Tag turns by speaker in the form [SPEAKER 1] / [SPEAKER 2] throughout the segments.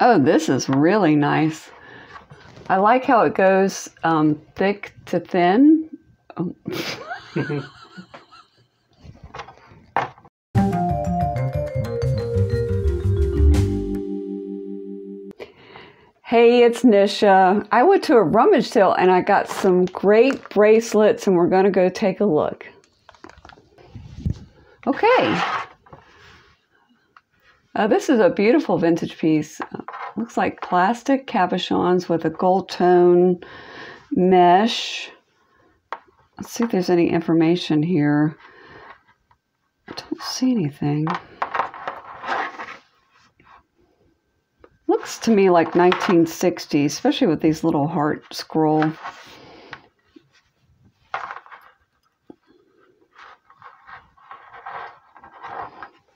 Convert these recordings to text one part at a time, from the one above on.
[SPEAKER 1] Oh, this is really nice. I like how it goes thick to thin. Oh. Hey, it's Nisha. I went to a rummage sale and I got some great bracelets and we're going to go take a look. Okay. This is a beautiful vintage piece. Looks like plastic cabochons with a gold tone mesh. Let's see if there's any information here. I don't see anything. Looks to me like 1960s, especially with these little heart scroll.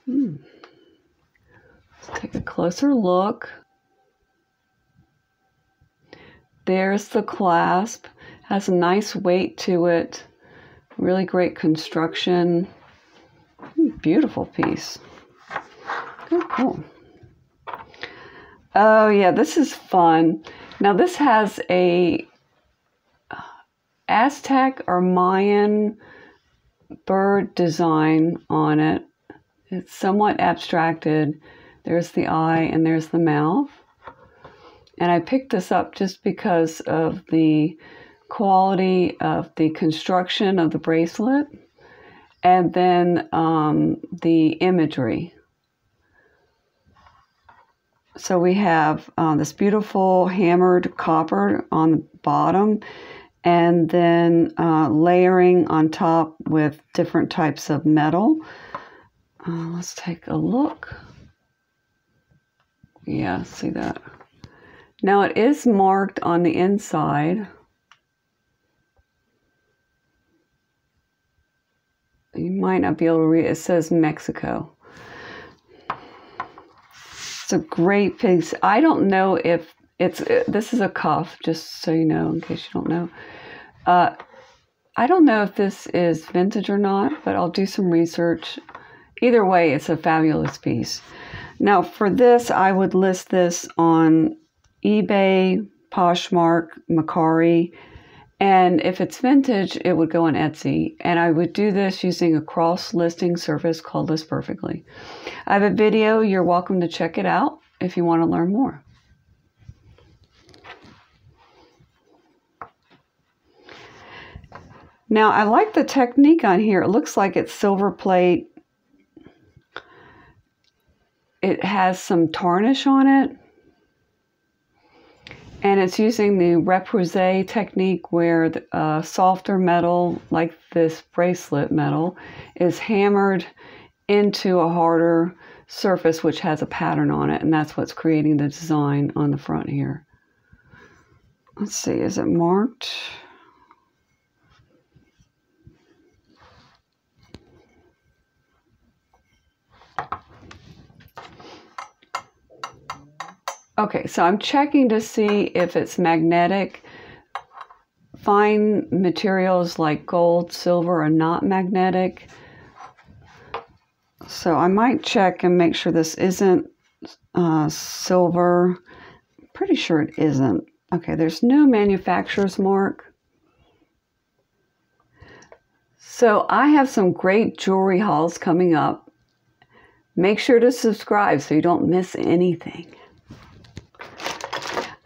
[SPEAKER 1] Let's take a closer look. There's the clasp. Has a nice weight to it. Really great construction. Beautiful piece. Oh, cool. Oh yeah, this is fun. Now this has a Aztec or Mayan bird design on it. It's somewhat abstracted. There's the eye and there's the mouth. And I picked this up just because of the quality of the construction of the bracelet and then the imagery. So we have this beautiful hammered copper on the bottom and then layering on top with different types of metal. Let's take a look. Yeah, see that? Now it is marked on the inside. You might not be able to read it. It says Mexico. It's a great piece. I don't know if this is a cuff, just so you know, in case you don't know. I don't know if this is vintage or not, but I'll do some research. Either way, it's a fabulous piece. Now for this, I would list this on eBay, Poshmark, Mercari, and if it's vintage, it would go on Etsy. And I would do this using a cross-listing service called List Perfectly. I have a video. You're welcome to check it out if you want to learn more. Now, I like the technique on here. It looks like it's silver plate. It has some tarnish on it. And it's using the repoussé technique where the softer metal, like this bracelet metal, is hammered into a harder surface which has a pattern on it. And that's what's creating the design on the front here. Let's see, is it marked? Okay, so I'm checking to see if it's magnetic. Fine materials like gold, silver are not magnetic. So I might check and make sure this isn't silver. I'm pretty sure it isn't. Okay, there's no manufacturer's mark. So I have some great jewelry hauls coming up. Make sure to subscribe so you don't miss anything.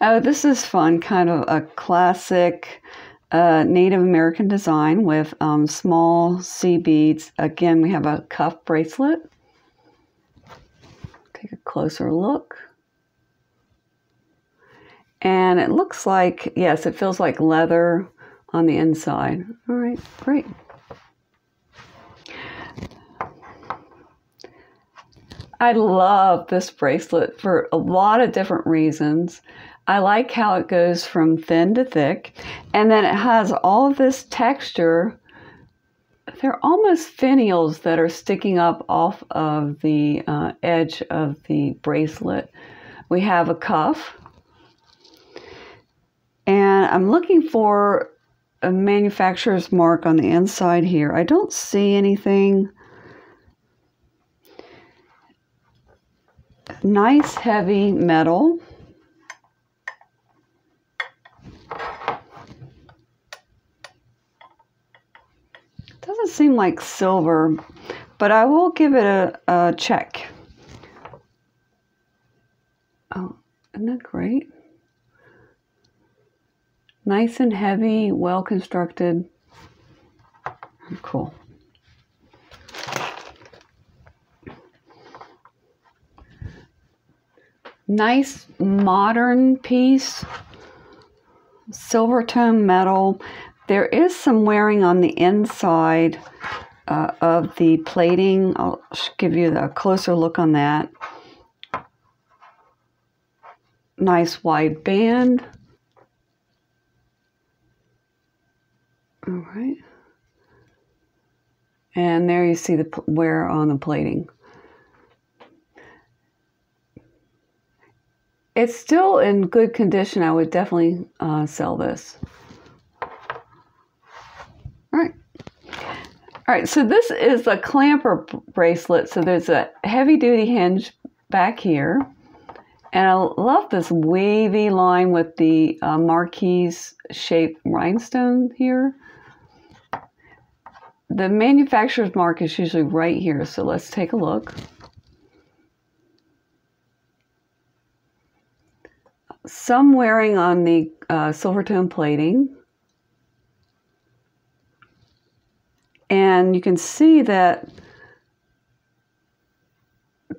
[SPEAKER 1] Oh, this is fun, kind of a classic Native American design with small sea beads. Again, we have a cuff bracelet. Take a closer look. And it looks like, yes, it feels like leather on the inside. All right, great. I love this bracelet for a lot of different reasons. I like how it goes from thin to thick, and then it has all of this texture. They're almost finials that are sticking up off of the edge of the bracelet. We have a cuff, and I'm looking for a manufacturer's mark on the inside here. I don't see anything. Nice heavy metal. doesn't seem like silver, but I will give it a check. Oh, isn't that great? Nice and heavy, well constructed. Cool. Nice modern piece. Silver tone metal. There is some wearing on the inside of the plating. I'll give you a closer look on that. Nice wide band. All right. And there you see the wear on the plating. It's still in good condition. I would definitely sell this. All right, so this is a clamper bracelet. So there's a heavy-duty hinge back here. And I love this wavy line with the marquise-shaped rhinestone here. The manufacturer's mark is usually right here, so let's take a look. Some wearing on the silver tone plating. And you can see that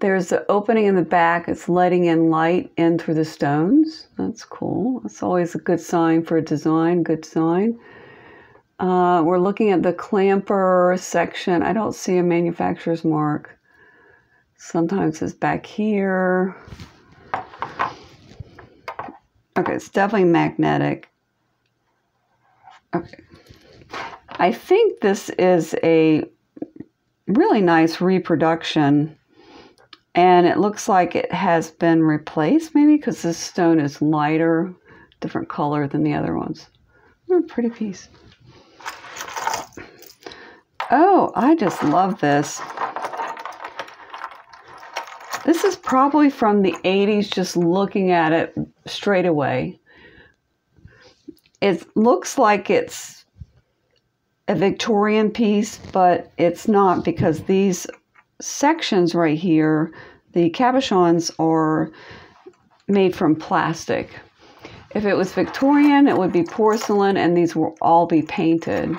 [SPEAKER 1] there's an opening in the back. It's letting in light in through the stones. That's cool. That's always a good sign for a design, good design. We're looking at the clamper section. I don't see a manufacturer's mark. Sometimes it's back here. Okay, it's definitely magnetic. Okay. I think this is a really nice reproduction, and it looks like it has been replaced maybe because this stone is lighter, different color than the other ones. Pretty piece. Oh, I just love this. This is probably from the 80s, just looking at it straight away. It looks like it's a Victorian piece, but it's not because these sections right here, the cabochons, are made from plastic. If it was Victorian, it would be porcelain, and these will all be painted.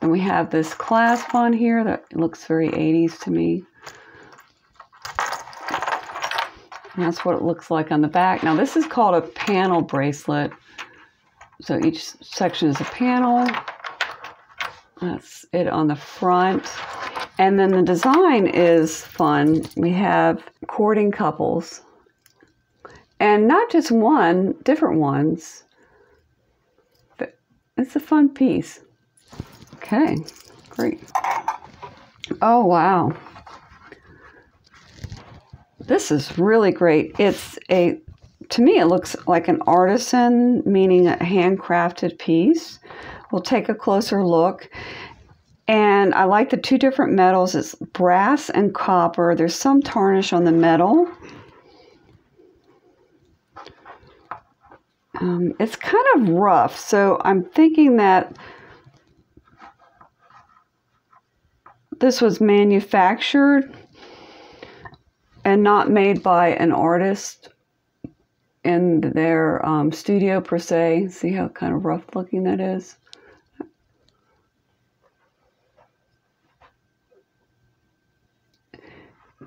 [SPEAKER 1] And we have this clasp on here that looks very 80s to me. And that's what it looks like on the back. Now this is called a panel bracelet. So each section is a panel. That's it on the front. And then the design is fun. We have courting couples. And not just one, different ones. But it's a fun piece. Okay, great. Oh, wow. This is really great. To me, it looks like an artisan, meaning a handcrafted piece. We'll take a closer look. And I like the two different metals. It's brass and copper. There's some tarnish on the metal. It's kind of rough, so I'm thinking that this was manufactured and not made by an artist in their studio per se. See how kind of rough looking that is?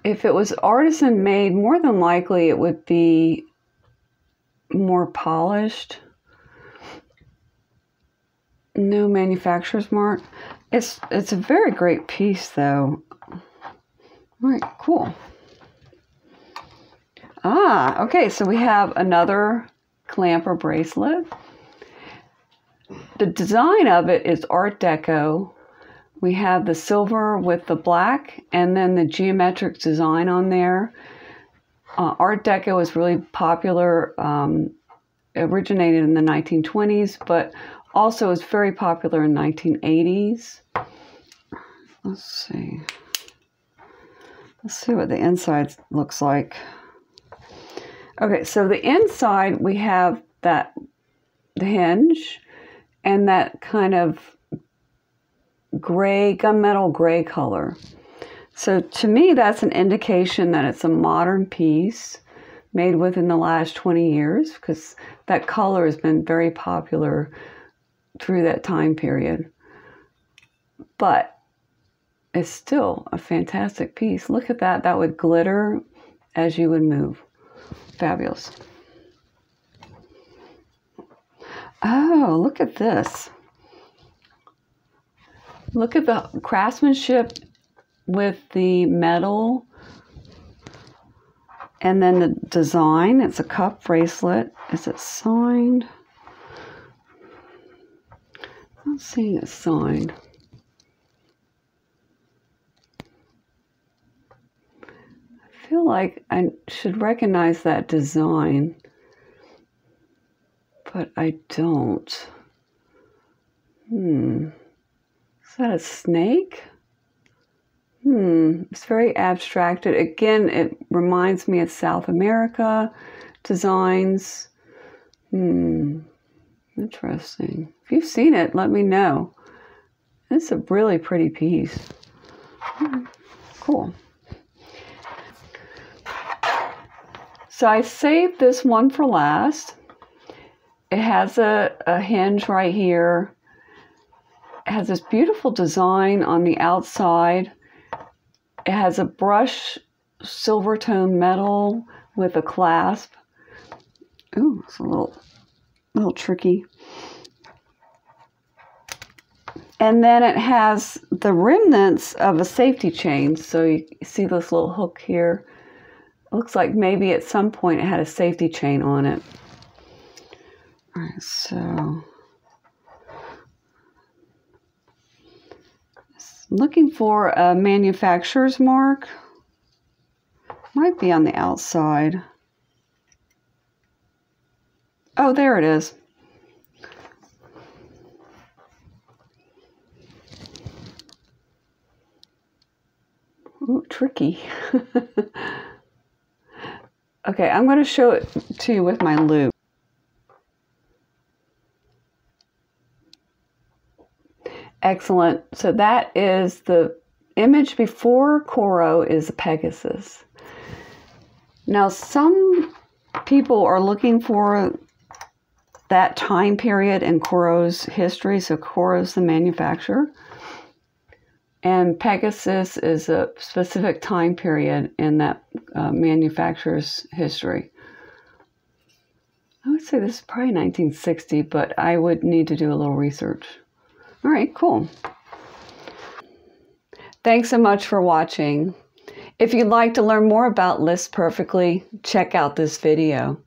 [SPEAKER 1] If it was artisan made, more than likely it would be more polished. No manufacturer's mark. It's a very great piece though. All right, cool. Okay, so we have another clamper bracelet. The design of it is Art Deco. We have the silver with the black and then the geometric design on there. Art Deco is really popular, originated in the 1920s, but also is very popular in the 1980s. Let's see. Let's see what the inside looks like. Okay, so the inside we have the hinge and that kind of gray, gunmetal gray color. So to me, that's an indication that it's a modern piece made within the last 20 years, because that color has been very popular through that time period. But it's still a fantastic piece. Look at that. That would glitter as you would move. Fabulous. Oh, look at this. Look at the craftsmanship with the metal and then the design. It's a cuff bracelet. Is it signed? I'm not seeing it signed. I feel like I should recognize that design, but I don't. Is that a snake? It's very abstracted. Again, it reminds me of South America designs. Interesting. If you've seen it, let me know. It's a really pretty piece. Cool. So I saved this one for last. It has a hinge right here. It has this beautiful design on the outside. It has a brush silver tone metal with a clasp. Ooh, it's a little tricky. And then it has the remnants of a safety chain. So you see this little hook here. It looks like maybe at some point it had a safety chain on it. All right, so looking for a manufacturer's mark. Might be on the outside. Oh, there it is. Ooh, tricky. Okay, I'm going to show it to you with my loop. Excellent. So that is the image before Coro is a Pegasus. Now, some people are looking for that time period in Coro's history. So Coro's the manufacturer. And Pegasus is a specific time period in that manufacturer's history. I would say this is probably 1960, but I would need to do a little research. All right, cool. Thanks so much for watching. If you'd like to learn more about Lisp Perfectly, check out this video.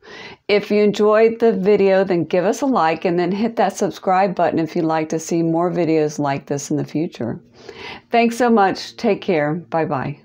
[SPEAKER 1] If you enjoyed the video, then give us a like and then hit that subscribe button if you'd like to see more videos like this in the future. Thanks so much. Take care. Bye-bye.